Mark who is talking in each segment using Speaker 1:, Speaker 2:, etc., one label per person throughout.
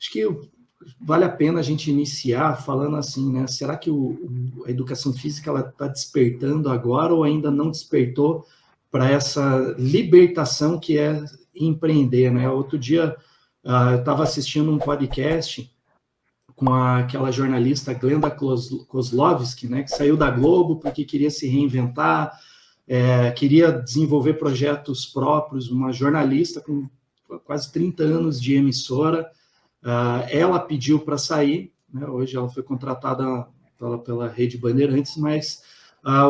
Speaker 1: Acho que vale a pena a gente iniciar falando assim, né? Será que a educação física ela está despertando agora ou ainda não despertou para essa libertação que é empreender, né? Outro dia eu estava assistindo um podcast com aquela jornalista Glenda Kozlovski, né? Que saiu da Globo porque queria se reinventar, queria desenvolver projetos próprios, uma jornalista com quase 30 anos de emissora. Ela pediu para sair, né? Hoje ela foi contratada pela Rede Bandeirantes, mas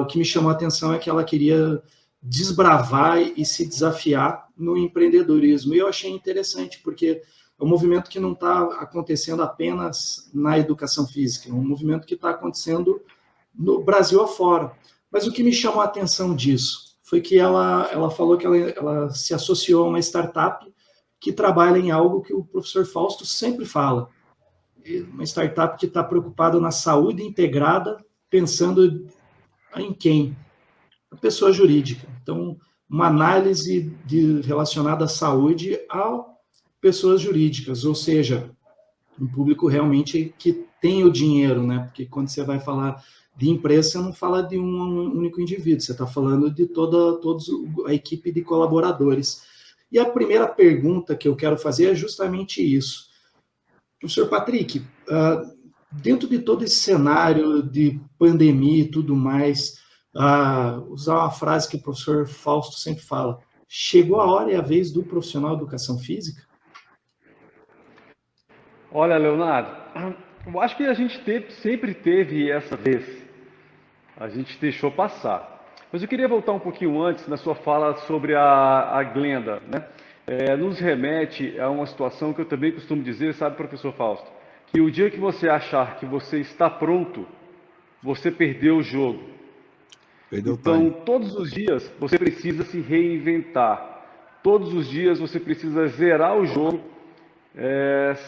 Speaker 1: o que me chamou a atenção é que ela queria desbravar e se desafiar no empreendedorismo. E eu achei interessante, porque é um movimento que não está acontecendo apenas na educação física, é um movimento que está acontecendo no Brasil afora. Mas o que me chamou a atenção disso foi que ela falou que ela se associou a uma startup que trabalha em algo que o professor Fausto sempre fala, uma startup que está preocupada na saúde integrada, pensando em quem? A pessoa jurídica. Então, uma análise relacionada à saúde a pessoas jurídicas, ou seja, um público realmente que tem o dinheiro, né? Porque quando você vai falar de empresa, você não fala de um único indivíduo, você está falando de toda a equipe de colaboradores. E a primeira pergunta que eu quero fazer é justamente isso. Professor Patrick, dentro de todo esse cenário de pandemia e tudo mais, usar uma frase que o professor Fausto sempre fala, chegou a hora e a vez do profissional de educação física?
Speaker 2: Olha, Leonardo, eu acho que a gente sempre teve essa vez. A gente deixou passar. Mas eu queria voltar um pouquinho antes na sua fala sobre a Glenda, né? Nos remete a uma situação que eu também costumo dizer, sabe, professor Fausto? Que o dia que você achar que você está pronto, você perdeu o jogo. Então, todos os dias você precisa se reinventar. Todos os dias você precisa zerar o jogo,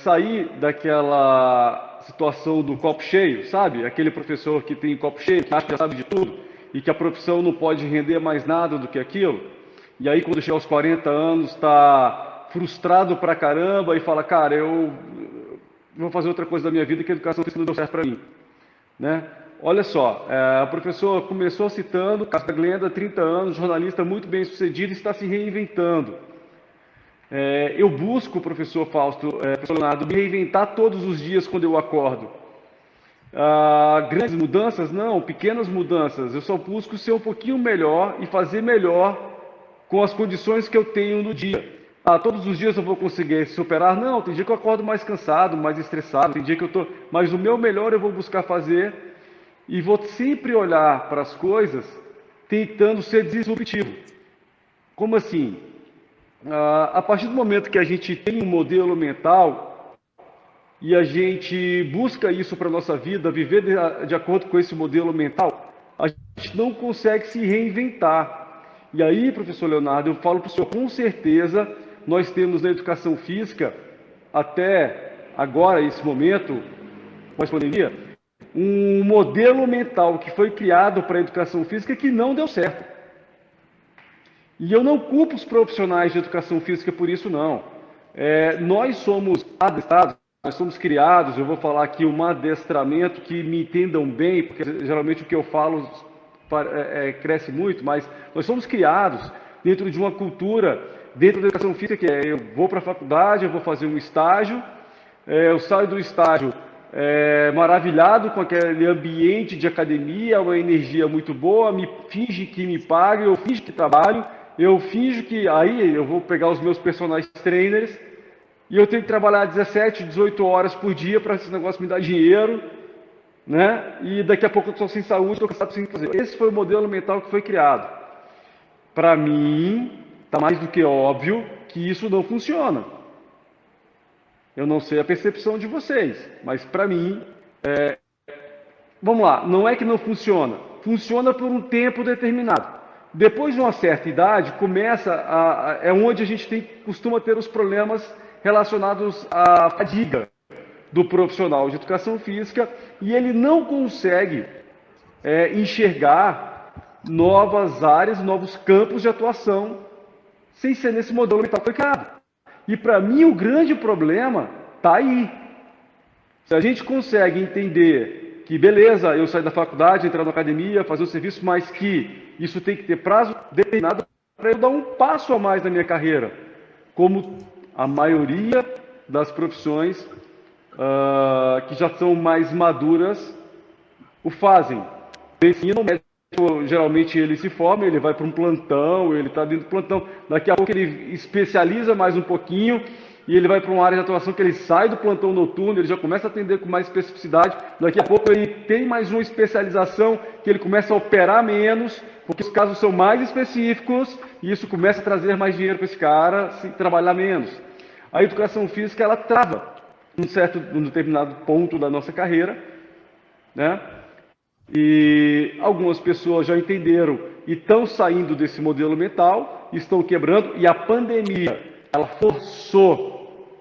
Speaker 2: sair daquela situação do copo cheio, sabe? Aquele professor que tem copo cheio, que acha que já sabe de tudo e que a profissão não pode render mais nada do que aquilo. E aí, quando chega aos 40 anos, está frustrado pra caramba e fala, cara, eu vou fazer outra coisa da minha vida que a educação física não deu certo para mim, né? Olha só, a professora começou citando, Cássia Glenda, 30 anos, jornalista muito bem sucedido, está se reinventando. Eu busco, professor Fausto, professor Leonardo, me reinventar todos os dias quando eu acordo. Grandes mudanças? Não, pequenas mudanças. Eu só busco ser um pouquinho melhor e fazer melhor com as condições que eu tenho no dia. Todos os dias eu vou conseguir superar? Não, tem dia que eu acordo mais cansado, mais estressado, tem dia que eu estou... Mas o meu melhor eu vou buscar fazer e vou sempre olhar para as coisas tentando ser disruptivo. Como assim? A partir do momento que a gente tem um modelo mental e a gente busca isso para a nossa vida, viver de acordo com esse modelo mental, a gente não consegue se reinventar. E aí, professor Leonardo, eu falo para o senhor, com certeza, nós temos na educação física, até agora, esse momento, pós-pandemia, um modelo mental que foi criado para a educação física que não deu certo. E eu não culpo os profissionais de educação física por isso, não. Nós somos adestrados, nós somos criados, eu vou falar aqui um adestramento que me entendam bem, porque geralmente o que eu falo cresce muito, mas nós somos criados dentro de uma cultura, dentro da educação física, que eu vou para a faculdade, eu vou fazer um estágio, eu saio do estágio maravilhado com aquele ambiente de academia, uma energia muito boa, me finge que me paga, eu finge que trabalho, eu finjo que aí eu vou pegar os meus personagens trainers e eu tenho que trabalhar 17, 18 horas por dia para esse negócio me dar dinheiro, né? E daqui a pouco eu estou sem saúde, estou cansado sem fazer. Esse foi o modelo mental que foi criado. Para mim, está mais do que óbvio que isso não funciona. Eu não sei a percepção de vocês, mas para mim, vamos lá, não é que não funciona. Funciona por um tempo determinado. Depois de uma certa idade, é onde a gente costuma ter os problemas relacionados à fadiga do profissional de educação física e ele não consegue enxergar novas áreas, novos campos de atuação sem ser nesse modelo mental aplicado. E para mim o grande problema está aí. Se a gente consegue entender que, beleza, eu sair da faculdade, entrar na academia, fazer o serviço, mas que isso tem que ter prazo determinado para eu dar um passo a mais na minha carreira, como a maioria das profissões que já são mais maduras o fazem. O médico, geralmente ele se forma, ele vai para um plantão, ele está dentro do plantão, daqui a pouco ele especializa mais um pouquinho e ele vai para uma área de atuação que ele sai do plantão noturno, ele já começa a atender com mais especificidade, daqui a pouco ele tem mais uma especialização que ele começa a operar menos, porque os casos são mais específicos e isso começa a trazer mais dinheiro para esse cara se trabalhar menos. A educação física, ela trava um determinado ponto da nossa carreira, né? E algumas pessoas já entenderam e estão saindo desse modelo mental, estão quebrando, e a pandemia, ela forçou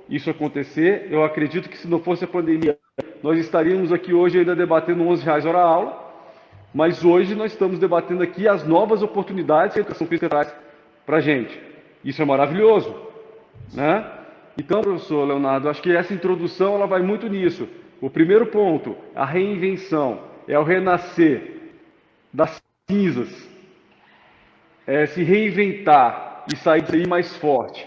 Speaker 2: isso acontecer. Eu acredito que se não fosse a pandemia, nós estaríamos aqui hoje ainda debatendo R$11 hora aula, mas hoje nós estamos debatendo aqui as novas oportunidades que a educação física traz para a gente. Isso é maravilhoso, né? Então, professor Leonardo, acho que essa introdução ela vai muito nisso. O primeiro ponto, a reinvenção, é o renascer das cinzas, é se reinventar e sair daí mais forte.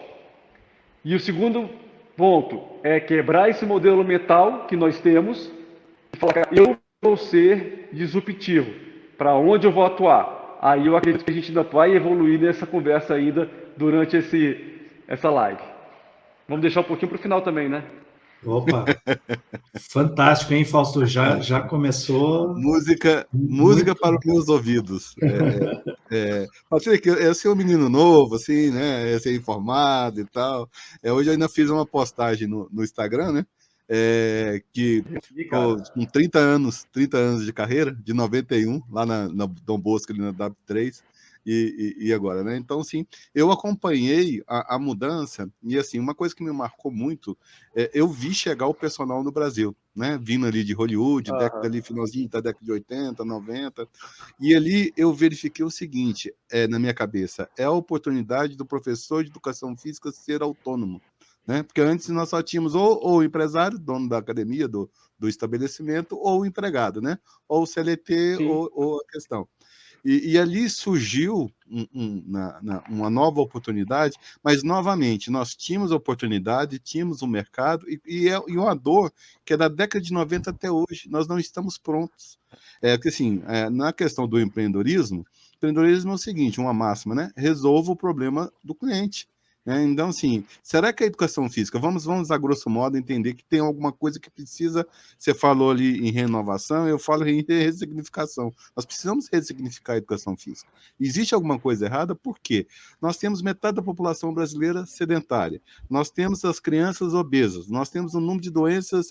Speaker 2: E o segundo ponto é quebrar esse modelo mental que nós temos e falar, eu vou ser disruptivo, para onde eu vou atuar? Aí eu acredito que a gente ainda vai evoluir nessa conversa ainda durante essa live. Vamos deixar um pouquinho para o final também, né?
Speaker 1: Opa, fantástico, hein, Fausto? Já começou.
Speaker 3: Música para os meus ouvidos. Patrick, eu sou um menino novo, assim, né? Eu ser informado e tal. Hoje eu ainda fiz uma postagem no Instagram, né? Que com 30 anos de carreira, de 91, lá na Dom Bosco, ali na W3. E agora, né? Então, sim, eu acompanhei a mudança e, assim, uma coisa que me marcou muito eu vi chegar o personal no Brasil, né? Vindo ali de Hollywood, década ali, finalzinho da década de 80, 90, e ali eu verifiquei o seguinte, na minha cabeça, é a oportunidade do professor de educação física ser autônomo, né? Porque antes nós só tínhamos ou o empresário, dono da academia, do estabelecimento, ou o empregado, né? Ou o CLT, ou a questão. E ali surgiu uma nova oportunidade, mas, novamente, nós tínhamos oportunidade, tínhamos um mercado, e uma dor que é da década de 90 até hoje. Nós não estamos prontos. Porque, assim, na questão do empreendedorismo é o seguinte, uma máxima, né? Resolva o problema do cliente. Então, assim, será que a educação física, vamos a grosso modo entender que tem alguma coisa que precisa, você falou ali em renovação, eu falo em ressignificação. Nós precisamos ressignificar a educação física. Existe alguma coisa errada? Por quê? Nós temos metade da população brasileira sedentária, nós temos as crianças obesas, nós temos um número de doenças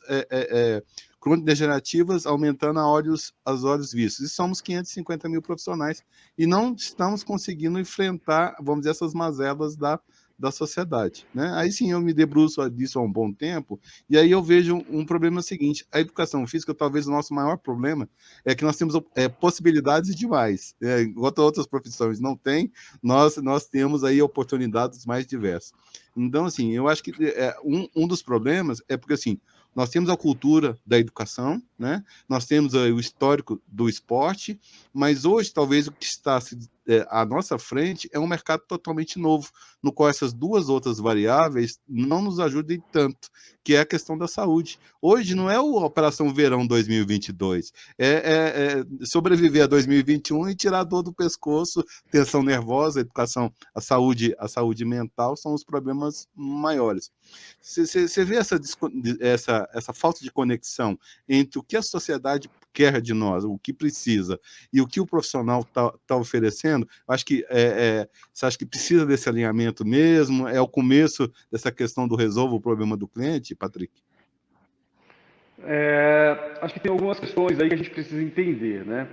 Speaker 3: crônico-degenerativas aumentando aos olhos vistos, e somos 550 mil profissionais, e não estamos conseguindo enfrentar, vamos dizer, essas mazelas da sociedade, né? Aí sim eu me debruço disso há um bom tempo, e aí eu vejo um problema seguinte, a educação física, talvez o nosso maior problema é que nós temos possibilidades demais, enquanto outras profissões não têm, nós temos aí oportunidades mais diversas. Então, assim, eu acho que um dos problemas é porque, assim, nós temos a cultura da educação, né? Nós temos o histórico do esporte, mas hoje talvez o que está à nossa frente é um mercado totalmente novo, no qual essas duas outras variáveis não nos ajudem tanto, que é a questão da saúde. Hoje não é a Operação Verão 2022, sobreviver a 2021 e tirar a dor do pescoço, tensão nervosa, educação, a saúde mental são os problemas maiores. Você vê essa falta de conexão entre o que a sociedade quer de nós, o que precisa, e o que o profissional está oferecendo, acho que você acha que precisa desse alinhamento mesmo? É o começo dessa questão do resolva o problema do cliente, Patrick?
Speaker 2: Acho que tem algumas questões aí que a gente precisa entender, né?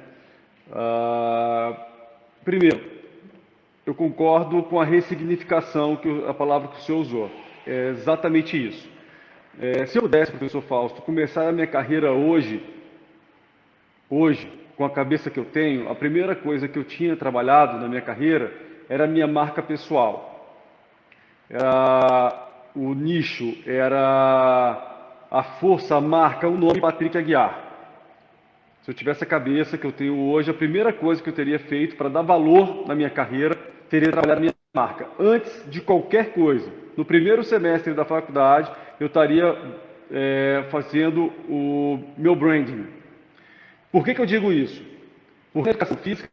Speaker 2: Primeiro, eu concordo com a ressignificação, a palavra que o senhor usou. É exatamente isso. Se eu pudesse, professor Fausto, começar a minha carreira hoje, com a cabeça que eu tenho, a primeira coisa que eu tinha trabalhado na minha carreira era a minha marca pessoal. O nicho era a força, a marca, o nome Patrick Aguiar. Se eu tivesse a cabeça que eu tenho hoje, a primeira coisa que eu teria feito para dar valor na minha carreira seria trabalhar a minha marca. Antes de qualquer coisa, no primeiro semestre da faculdade, eu estaria fazendo o meu branding. Por que eu digo isso? Porque na educação física,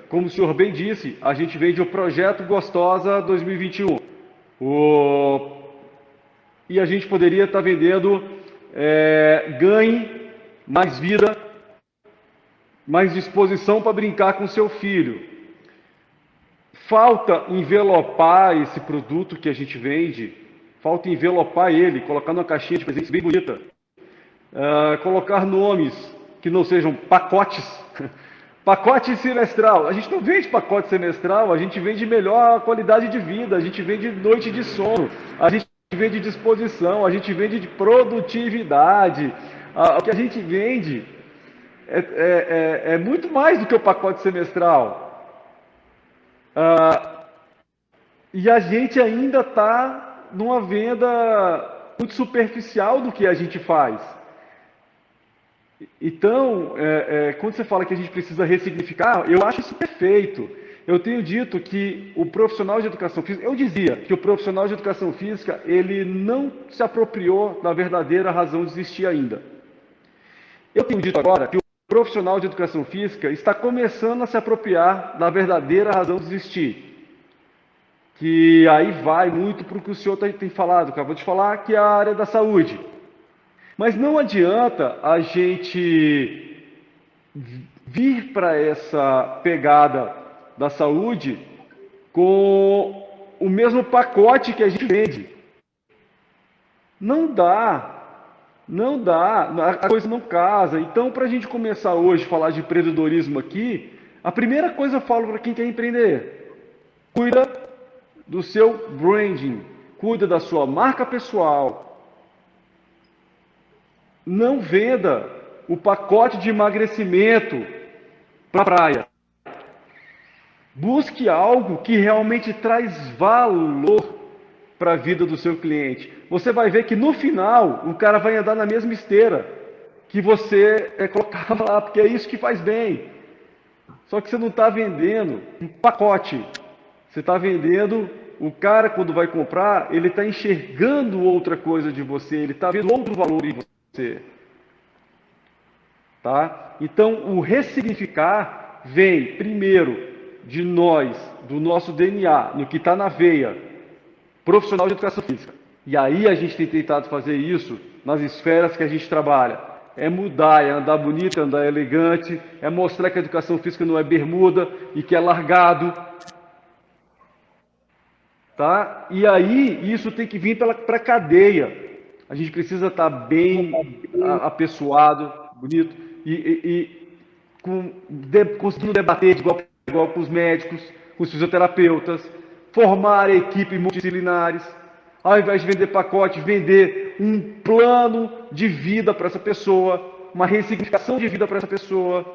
Speaker 2: como o senhor bem disse, a gente vende o Projeto Gostosa 2021. E a gente poderia estar vendendo ganhe mais vida, mais disposição para brincar com seu filho. Falta envelopar esse produto que a gente vende, falta envelopar ele, colocar numa caixinha de presentes bem bonita, colocar nomes que não sejam pacotes. Pacote semestral. A gente não vende pacote semestral, a gente vende melhor qualidade de vida, a gente vende noite de sono, a gente vende disposição, a gente vende de produtividade. O que a gente vende é muito mais do que o pacote semestral. E a gente ainda está numa venda muito superficial do que a gente faz. Então, quando você fala que a gente precisa ressignificar, eu acho isso perfeito. Eu tenho dito que o profissional de educação física, eu dizia que o profissional de educação física, ele não se apropriou da verdadeira razão de existir ainda. Eu tenho dito agora que o profissional de educação física está começando a se apropriar da verdadeira razão de existir. Que aí vai muito para o que o senhor tem falado, acabou de falar, que é a área da saúde. Mas não adianta a gente vir para essa pegada da saúde com o mesmo pacote que a gente vende. Não dá, a coisa não casa. Então, para a gente começar hoje a falar de empreendedorismo aqui, a primeira coisa eu falo para quem quer empreender: cuida do seu branding, cuida da sua marca pessoal. Não venda o pacote de emagrecimento para a praia. Busque algo que realmente traz valor para a vida do seu cliente. Você vai ver que no final o cara vai andar na mesma esteira que você colocava lá, porque é isso que faz bem. Só que você não está vendendo um pacote. Você está vendendo, o cara quando vai comprar, ele está enxergando outra coisa de você, ele está vendo outro valor em você. Tá? Então, o ressignificar vem primeiro de nós, do nosso DNA, no que está na veia, profissional de educação física. E aí a gente tem tentado fazer isso nas esferas que a gente trabalha. É mudar, é andar bonito, é andar elegante, é mostrar que a educação física não é bermuda e que é largado. Tá? E aí isso tem que vir para a cadeia. A gente precisa estar bem apessoado, bonito, e conseguindo debater de igual com os médicos, com os fisioterapeutas, formar equipes multidisciplinares, ao invés de vender pacote, vender um plano de vida para essa pessoa, uma ressignificação de vida para essa pessoa.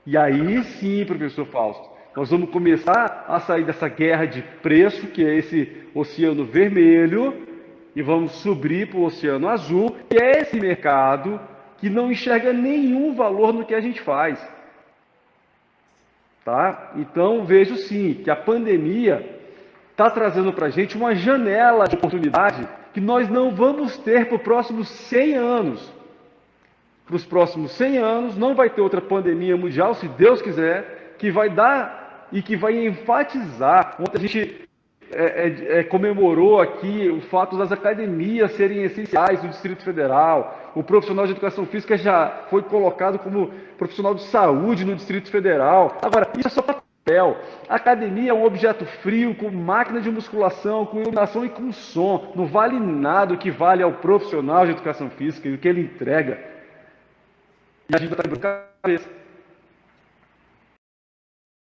Speaker 2: E aí sim, professor Fausto, nós vamos começar a sair dessa guerra de preço, que é esse oceano vermelho, e vamos subir para o oceano azul, que é esse mercado que não enxerga nenhum valor no que a gente faz. Tá? Então, vejo sim que a pandemia está trazendo para a gente uma janela de oportunidade que nós não vamos ter para os próximos 100 anos. Para os próximos 100 anos não vai ter outra pandemia mundial, se Deus quiser, que vai dar e que vai enfatizar. Ontem a gente comemorou aqui o fato das academias serem essenciais no Distrito Federal. O profissional de educação física já foi colocado como profissional de saúde no Distrito Federal. Agora, isso é só papel. A academia é um objeto frio, com máquina de musculação, com iluminação e com som. Não vale nada o que vale ao profissional de educação física e o que ele entrega. E a gente está quebrando a cabeça.